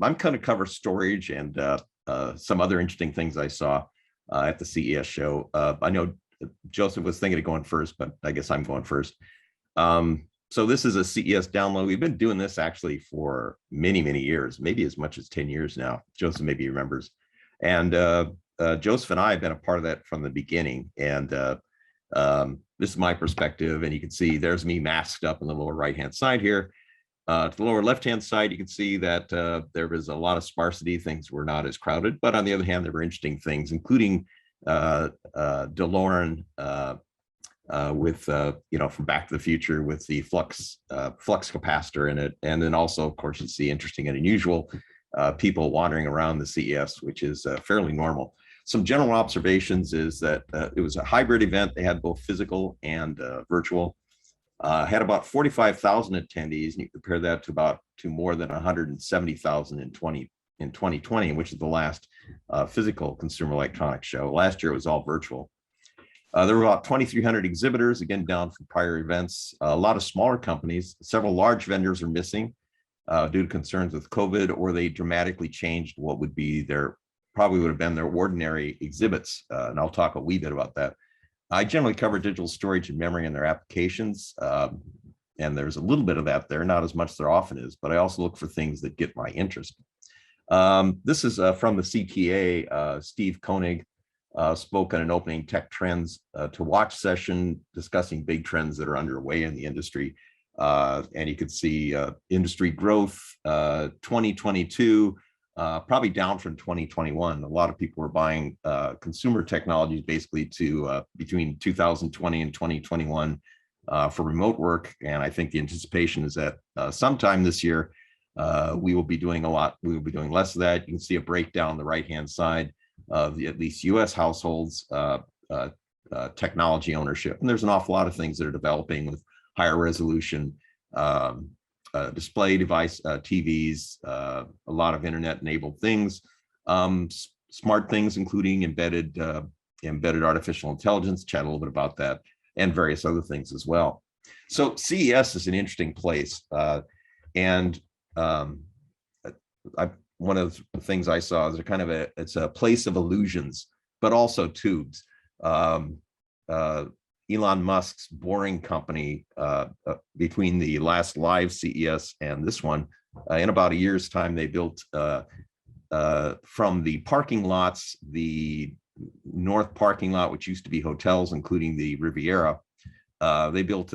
I'm going to cover storage and some other interesting things I saw at the CES show. I know Joseph was thinking of going first, but I guess I'm going first. So this is a CES download. We've been doing this actually for many, many years, maybe as much as 10 years now. Joseph maybe remembers. And Joseph and I have been a part of that from the beginning. And this is my perspective. And you can see there's me masked up in the lower right-hand side here. To the lower left-hand side, you can see that there was a lot of sparsity. Things were not as crowded. But on the other hand, there were interesting things, including DeLorean with from Back to the Future with the flux capacitor in it, and then also, of course, you see interesting and unusual people wandering around the CES, which is fairly normal. Some general observations is that it was a hybrid event. They had both physical and virtual. Had about 45,000 attendees, and you compare that to more than 170,000 in 2020, which is the last physical consumer electronics show. Last year it was all virtual. There were about 2,300 exhibitors, again, down from prior events. A lot of smaller companies. Several large vendors are missing due to concerns with COVID, or they dramatically changed what would be probably would have been their ordinary exhibits. And I'll talk a wee bit about that. I generally cover digital storage and memory and their applications. And there's a little bit of that there, not as much as there often is, but I also look for things that get my interest. This is from the CTA. Steve Koenig spoke on an opening tech trends to watch session discussing big trends that are underway in the industry. And you could see industry growth 2022, probably down from 2021. A lot of people were buying consumer technologies basically to between 2020 and 2021 for remote work. And I think the anticipation is that sometime this year, we will be doing we will be doing less of that. You can see a breakdown on the right-hand side of at least US households, technology ownership. And there's an awful lot of things that are developing with higher resolution display device, TVs, a lot of internet-enabled things, smart things, including embedded artificial intelligence, chat a little bit about that, and various other things as well. So CES is an interesting place. One of the things I saw is it's a place of illusions, but also tubes. Elon Musk's Boring Company, between the last live CES and this one, in about a year's time, they built from the parking lots, the north parking lot, which used to be hotels, including the Riviera. They built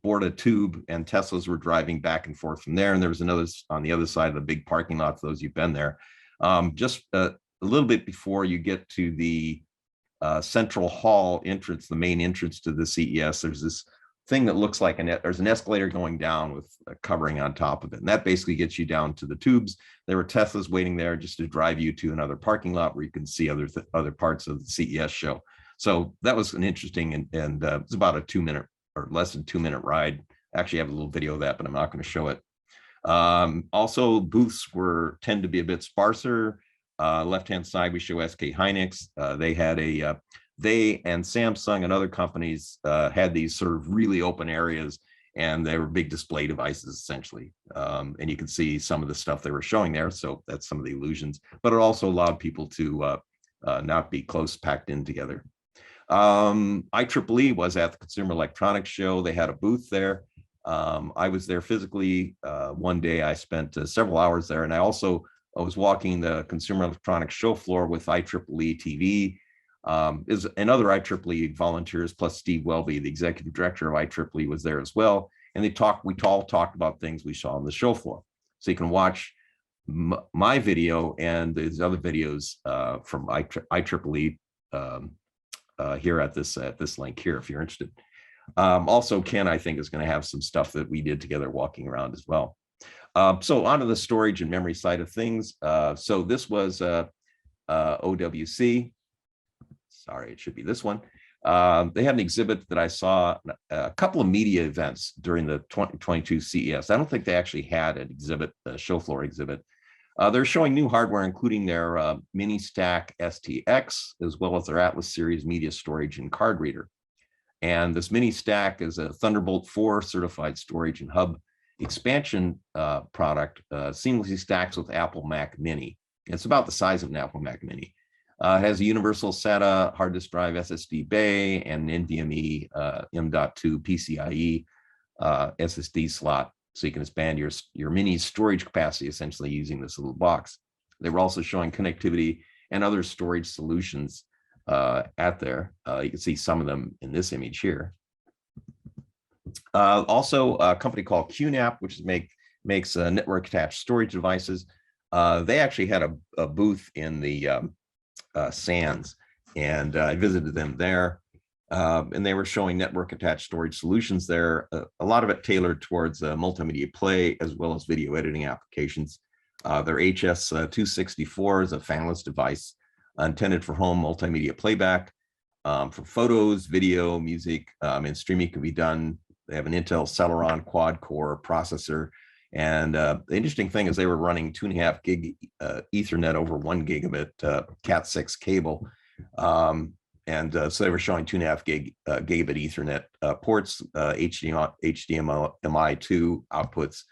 bored a tube, and Teslas were driving back and forth from there. And there was another on the other side of the big parking lot, for those who've been there. Just a little bit before you get to the central hall entrance, the main entrance to the CES, there's this thing that looks like there's an escalator going down with a covering on top of it. And that basically gets you down to the tubes. There were Teslas waiting there just to drive you to another parking lot where you can see other parts of the CES show. So that was an interesting, and it's about a 2-minute or less than 2-minute ride. Actually, I have a little video of that, but I'm not going to show it. Also, booths tend to be a bit sparser. Left-hand side, we show SK Hynix. They and Samsung and other companies had these sort of really open areas, and they were big display devices essentially. And you can see some of the stuff they were showing there. So that's some of the illusions, but it also allowed people to not be close packed in together. IEEE was at the Consumer Electronics Show. They had a booth there. I was there physically. One day I spent several hours there, and I was walking the Consumer Electronics Show floor with IEEE TV, and other IEEE volunteers, plus Steve Welby, the executive director of IEEE, was there as well. And we all talked about things we saw on the show floor. So you can watch my video and these other videos from IEEE here at this link here, if you're interested. Also, Ken, I think, is going to have some stuff that we did together walking around as well. So onto the storage and memory side of things. So this was OWC. Sorry, it should be this one. They had an exhibit that I saw, a couple of media events during the 2022 CES. I don't think they actually had an exhibit, a show floor exhibit. They're showing new hardware, including their Mini Stack STX, as well as their Atlas series media storage and card reader. And this Mini Stack is a Thunderbolt 4 certified storage and hub. expansion product seamlessly stacks with Apple Mac Mini. It's about the size of an Apple Mac Mini. It has a universal SATA hard disk drive SSD bay and an NVMe M.2 PCIe SSD slot, so you can expand your mini storage capacity essentially using this little box. They were also showing connectivity and other storage solutions at there. You can see some of them in this image here. Also, a company called QNAP, which makes network attached storage devices. They actually had a booth in the SANS, and I visited them there. And they were showing network attached storage solutions there, a lot of it tailored towards multimedia play as well as video editing applications. Their HS264 is a fanless device intended for home multimedia playback. For photos, video, music, and streaming can be done. They have an Intel Celeron quad-core processor. And the interesting thing is they were running 2.5 gig Ethernet over 1 gigabit Cat6 cable. So they were showing 2.5 gigabit Ethernet ports, HDMI 2 outputs.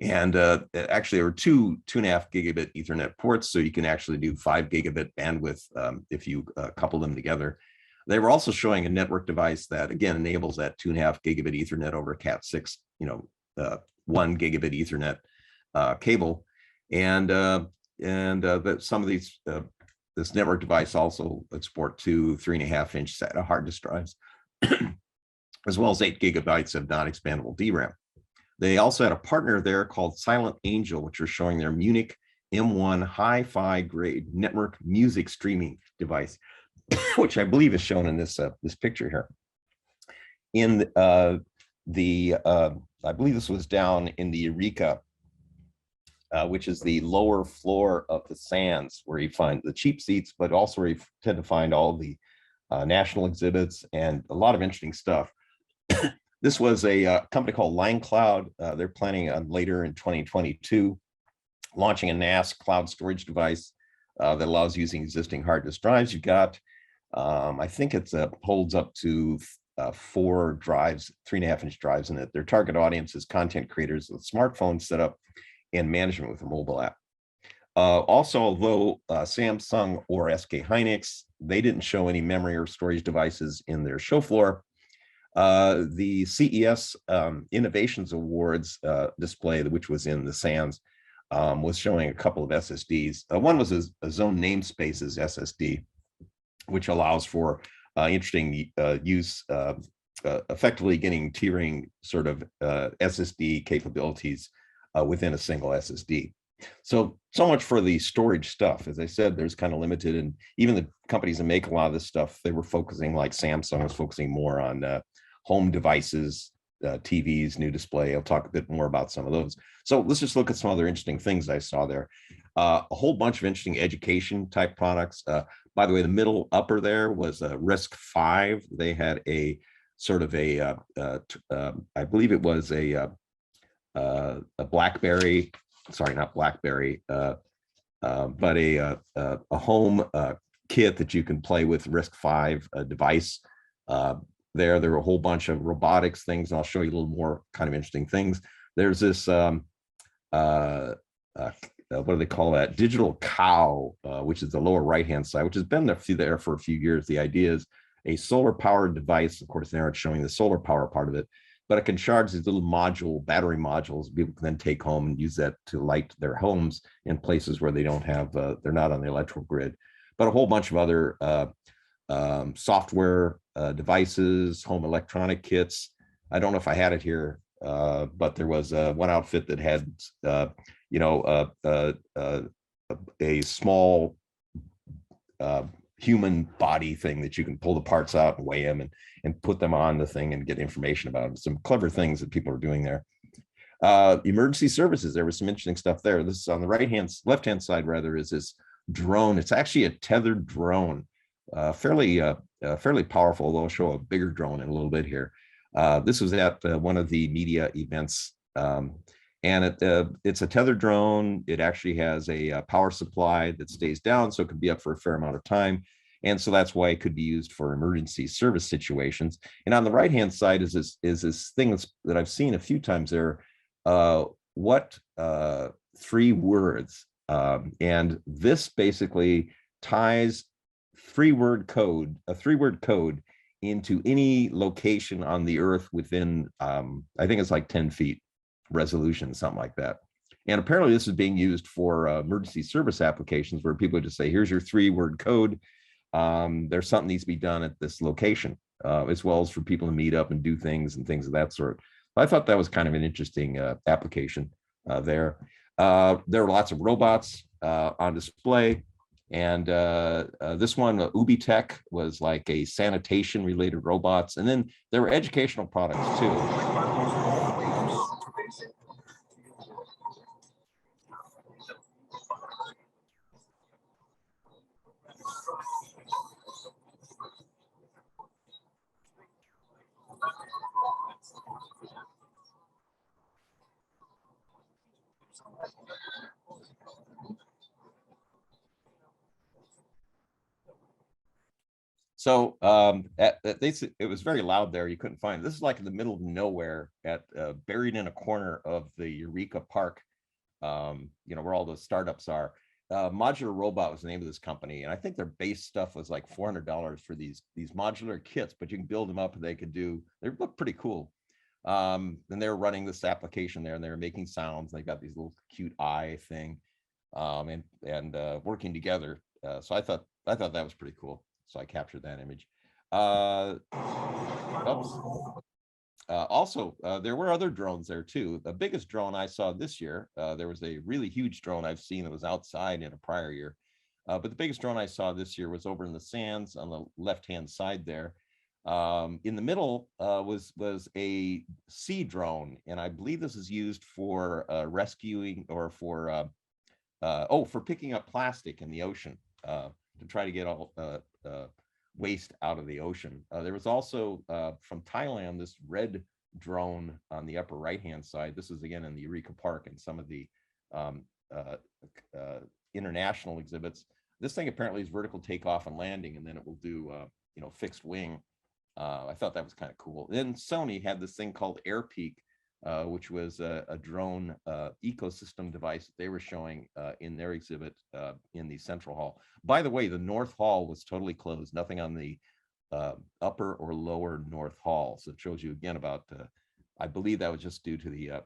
And actually, there were 2.5 gigabit Ethernet ports, so you can actually do 5 gigabit bandwidth if you couple them together. They were also showing a network device that, again, enables that 2.5 gigabit Ethernet over Cat6, 1 gigabit Ethernet cable. And that some of these, this network device also would support 2 3.5-inch SATA hard disk drives, as well as 8 gigabytes of non-expandable DRAM. They also had a partner there called Silent Angel, which are showing their Munich M1 hi-fi grade network music streaming device, which I believe is shown in this this picture here. In I believe this was down in the Eureka, which is the lower floor of the SANS, where you find the cheap seats, but also where you tend to find all the national exhibits and a lot of interesting stuff. This was a company called Line Cloud. They're planning on later in 2022 launching a NAS cloud storage device that allows using existing hard disk drives you've got. I think it holds up to 4 drives, 3.5-inch drives in it. Their target audience is content creators with smartphone setup and management with a mobile app. Also, although Samsung or SK Hynix, they didn't show any memory or storage devices in their show floor. The CES Innovations Awards display, which was in the SANS, was showing a couple of SSDs. One was a Zone Namespaces SSD, which allows for interesting use, effectively getting tiering sort of SSD capabilities within a single SSD. So much for the storage stuff. As I said, there's kind of limited, and even the companies that make a lot of this stuff, they were focusing, like Samsung was focusing more on home devices, TVs, new display. I'll talk a bit more about some of those. So let's just look at some other interesting things I saw there. A whole bunch of interesting education type products. By the way, the middle upper there was RISC-V. They had a sort of a, I believe it was a BlackBerry, sorry, not BlackBerry, but a home kit that you can play with RISC-V device. There were a whole bunch of robotics things, and I'll show you a little more kind of interesting things. There's this, what do they call that? Digital cow, which is the lower right-hand side, which has been there for a few years. The idea is a solar-powered device. Of course, there it's showing the solar power part of it, but it can charge these little battery modules. People can then take home and use that to light their homes in places where they don't have, they're not on the electrical grid. But a whole bunch of other software devices, home electronic kits. I don't know if I had it here, but there was one outfit that had, a small human body thing that you can pull the parts out and weigh them and put them on the thing and get information about them. Some clever things that people are doing there. Emergency services, there was some interesting stuff there. This is on the left-hand side rather, is this drone. It's actually a tethered drone, fairly powerful, although I'll show a bigger drone in a little bit here. This was at one of the media events, and it's a tethered drone. It actually has a power supply that stays down, so it can be up for a fair amount of time. And so that's why it could be used for emergency service situations. And on the right-hand side is this thing that I've seen a few times there. what 3 words, and this basically ties a 3-word code into any location on the earth within, I think it's like 10 feet resolution, something like that. And apparently this is being used for emergency service applications where people just say, here's your 3-word code. There's something needs to be done at this location, as well as for people to meet up and do things and things of that sort. I thought that was kind of an interesting application there. There are lots of robots on display. And this one, UbiTech, was like a sanitation related robots. And then there were educational products too. So it was very loud there. You couldn't find it. This is like in the middle of nowhere, buried in a corner of the Eureka Park, where all those startups are. Modular Robot was the name of this company, and I think their base stuff was like $400 for these modular kits. But you can build them up, and they look pretty cool. And they were running this application there, and they were making sounds. They got these little cute eye thing, and working together. So I thought that was pretty cool. So I captured that image. Also, there were other drones there too. The biggest drone I saw this year, there was a really huge drone I've seen that was outside in a prior year. But the biggest drone I saw this year was over in the sands on the left-hand side there. In the middle was a sea drone, and I believe this is used for rescuing or for picking up plastic in the ocean to try to get all waste out of the ocean. There was also from Thailand this red drone on the upper right-hand side. This is again in the Eureka Park and some of the international exhibits. This thing apparently is vertical takeoff and landing, and then it will do fixed wing. I thought that was kind of cool. Then Sony had this thing called AirPeak, which was a drone ecosystem device that they were showing in their exhibit in the Central Hall. By the way, the North Hall was totally closed, nothing on the upper or lower North Hall. So it shows you again about, I believe that was just due to the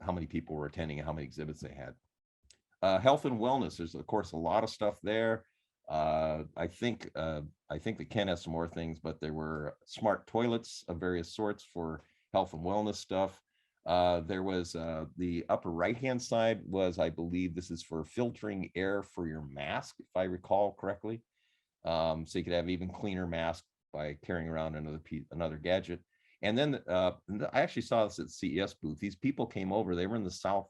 how many people were attending and how many exhibits they had. Health and wellness, there's of course a lot of stuff there. I think that Ken has some more things, but there were smart toilets of various sorts for health and wellness stuff. There was the upper right-hand side was, I believe this is for filtering air for your mask, if I recall correctly. So you could have even cleaner mask by carrying around another gadget. And then I actually saw this at the CES booth. These people came over, they were in the south,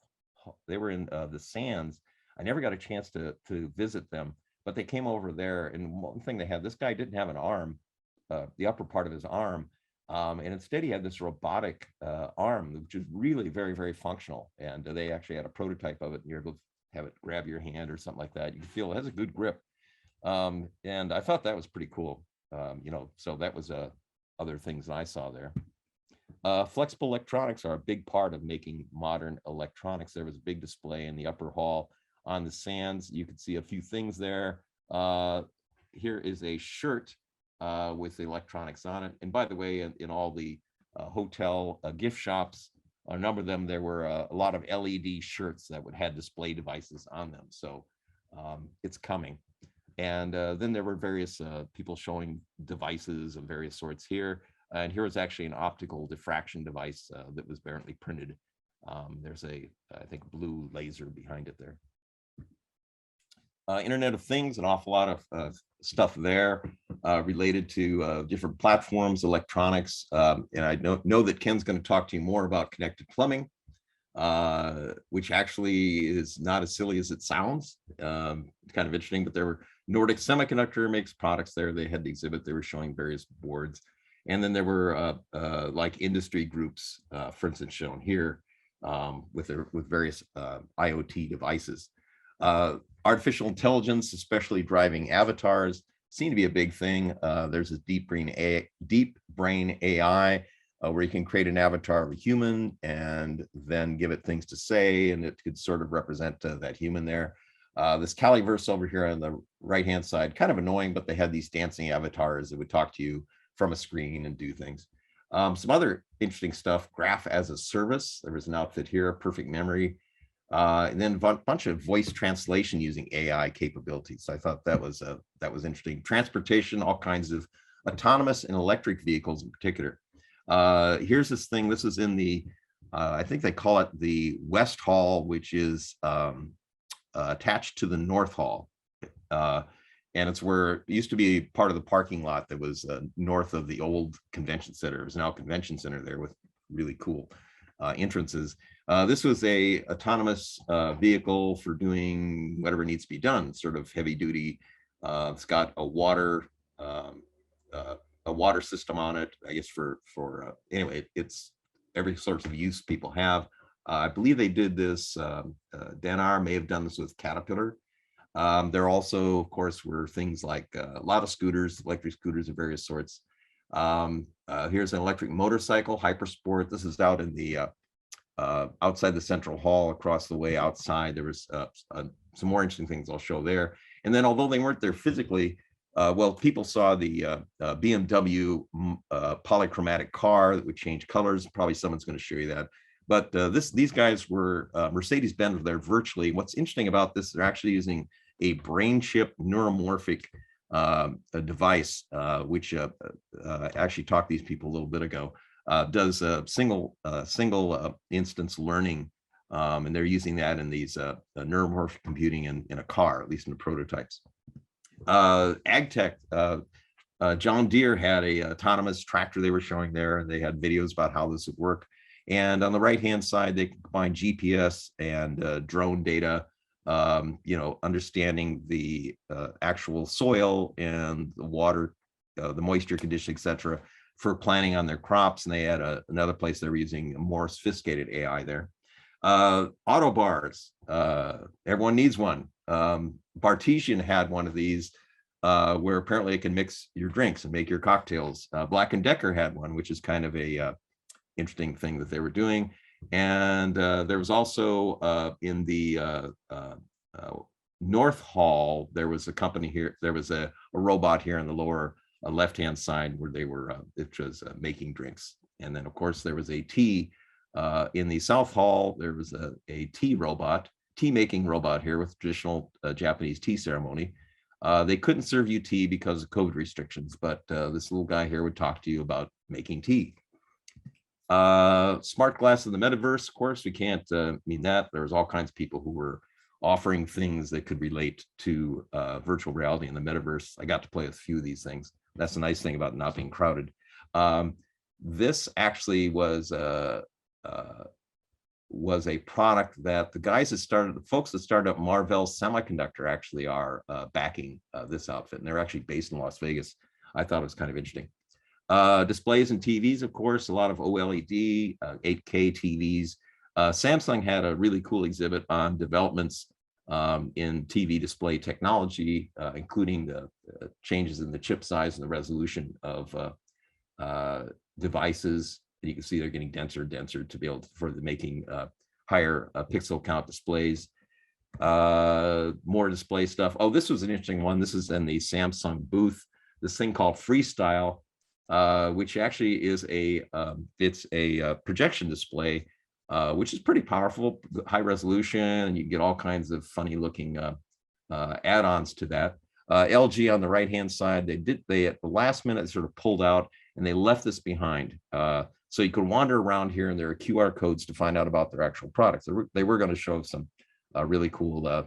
they were in the sands. I never got a chance to visit them, but they came over there, and one thing they had, this guy didn't have an arm, the upper part of his arm, and instead he had this robotic arm, which is really very, very functional. And they actually had a prototype of it, and you're able to have it grab your hand or something like that. You can feel it has a good grip. And I thought that was pretty cool. So that was other things that I saw there. Flexible electronics are a big part of making modern electronics. There was a big display in the upper hall on the sands. You can see a few things there. Here is a shirt with the electronics on it. And by the way, in all the hotel gift shops, a number of them, there were a lot of LED shirts that would have display devices on them. So it's coming. And then there were various people showing devices of various sorts here. And here was actually an optical diffraction device that was apparently printed. There's I think, blue laser behind it there. Internet of Things, an awful lot of stuff there related to different platforms, electronics. And I know that Ken's going to talk to you more about connected plumbing, which actually is not as silly as it sounds. Kind of interesting, but there were Nordic Semiconductor makes products there. They had the exhibit. They were showing various boards. And then there were like industry groups, for instance, shown here with various IoT devices. Artificial intelligence, especially driving avatars, seem to be a big thing. There's this deep brain AI. where you can create an avatar of a human and then give it things to say, and it could sort of represent that human there. This Caliverse over here on the right-hand side, kind of annoying, but they had these dancing avatars that would talk to you from a screen and do things. Some other interesting stuff, graph as a service. There was an outfit here, perfect memory. And then a bunch of voice translation using AI capabilities. So I thought that was interesting. Transportation, all kinds of autonomous and electric vehicles in particular. Here's this thing. This is in the, I think they call it the West Hall, which is attached to the North Hall. And it's where it used to be part of the parking lot that was north of the old convention center. There's now a convention center there with really cool entrances. This was a autonomous vehicle for doing whatever needs to be done, sort of heavy duty. It's got a water system on it, I guess anyway, it's every sort of use people have. I believe they did this, Denar may have done this with Caterpillar. There also, of course, were things like a lot of scooters, electric scooters of various sorts. Here's an electric motorcycle, Hypersport. This is out in the outside the central hall, across the way outside. There was some more interesting things I'll show there. And then, although they weren't there physically, well, people saw the BMW polychromatic car that would change colors. Probably someone's going to show you that. But these guys were Mercedes-Benz there virtually. What's interesting about this, they're actually using a brain chip neuromorphic a device, which actually talked to these people a little bit ago, does a single instance learning. And they're using that in these neuromorphic computing in a car, at least in the prototypes. AgTech, John Deere had a autonomous tractor they were showing there, and they had videos about how this would work. And on the right-hand side, they can combine GPS and drone data, understanding the actual soil and the water, the moisture condition, et cetera, for planning on their crops. And they had another place they were using a more sophisticated AI there. Auto bars, everyone needs one. Bartesian had one of these where apparently it can mix your drinks and make your cocktails. Black & Decker had one, which is kind of a interesting thing that they were doing. And there was also in the North Hall, there was a company here, there was a robot here in the lower left-hand side where they were, it was making drinks. And then of course there was a tea in the South Hall. There was a tea making robot here with traditional Japanese tea ceremony. They couldn't serve you tea because of COVID restrictions, but this little guy here would talk to you about making tea. Smart glass in the metaverse, of course, we can't mean that. There was all kinds of people who were offering things that could relate to virtual reality in the metaverse. I got to play with a few of these things. That's the nice thing about not being crowded. This actually was a product that the folks that started up Marvell Semiconductor actually are backing this outfit, and they're actually based in Las Vegas. I thought it was kind of interesting. Displays and TVs, of course, a lot of OLED, 8K TVs. Samsung had a really cool exhibit on developments in TV display technology, including the changes in the chip size and the resolution of devices. You can see they're getting denser and denser to be able to, for the making higher pixel count displays. More display stuff. Oh, this was an interesting one. This is in the Samsung booth. This thing called Freestyle, which actually is it's a projection display, which is pretty powerful, high resolution, and you get all kinds of funny looking add-ons to that. LG on the right-hand side, they at the last minute sort of pulled out and they left this behind. So you could wander around here and there are QR codes to find out about their actual products. They were going to show some really cool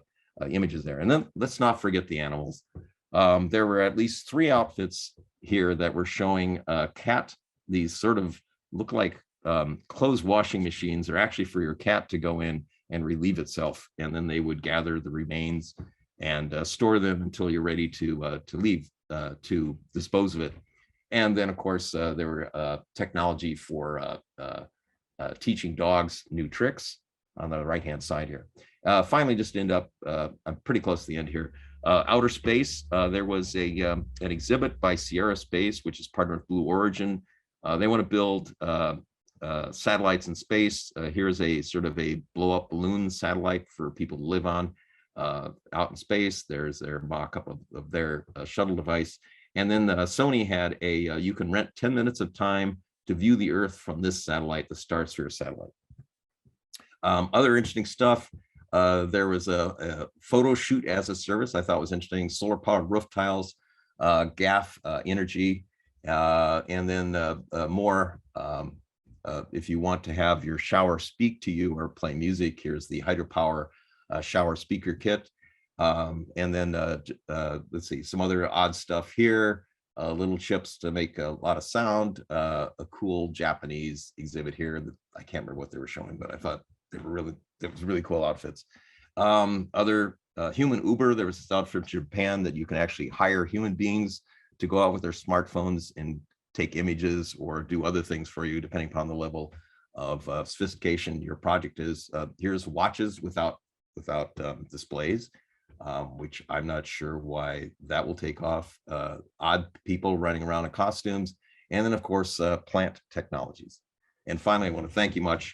images there. And then let's not forget the animals. There were at least 3 outfits here that were showing cat, these sort of look like clothes washing machines. Are actually for your cat to go in and relieve itself. And then they would gather the remains and store them until you're ready to leave, to dispose of it. And then, of course, there were technology for teaching dogs new tricks on the right-hand side here. Finally, just end up, I'm pretty close to the end here. Outer space, there was an exhibit by Sierra Space, which is partnered with Blue Origin, They want to build satellites in space. Here's a sort of a blow up balloon satellite for people to live on out in space. There's their mock-up of their shuttle device. And then Sony had a, you can rent 10 minutes of time to view the Earth from this satellite, the Starsphere satellite. Other interesting stuff. There was a photo shoot as a service I thought was interesting. Solar powered roof tiles, GAF energy, and then more. If you want to have your shower speak to you or play music, here's the hydropower shower speaker kit. And then let's see, some other odd stuff here. Little chips to make a lot of sound. A cool Japanese exhibit here that I can't remember what they were showing, but I thought they were really, it was really cool outfits. Other human Uber, there was this outfit from Japan that you can actually hire human beings to go out with their smartphones and take images or do other things for you, depending upon the level of sophistication your project is. Here's watches without displays, which I'm not sure why that will take off. Odd people running around in costumes, and then of course plant technologies. And finally, I want to thank you much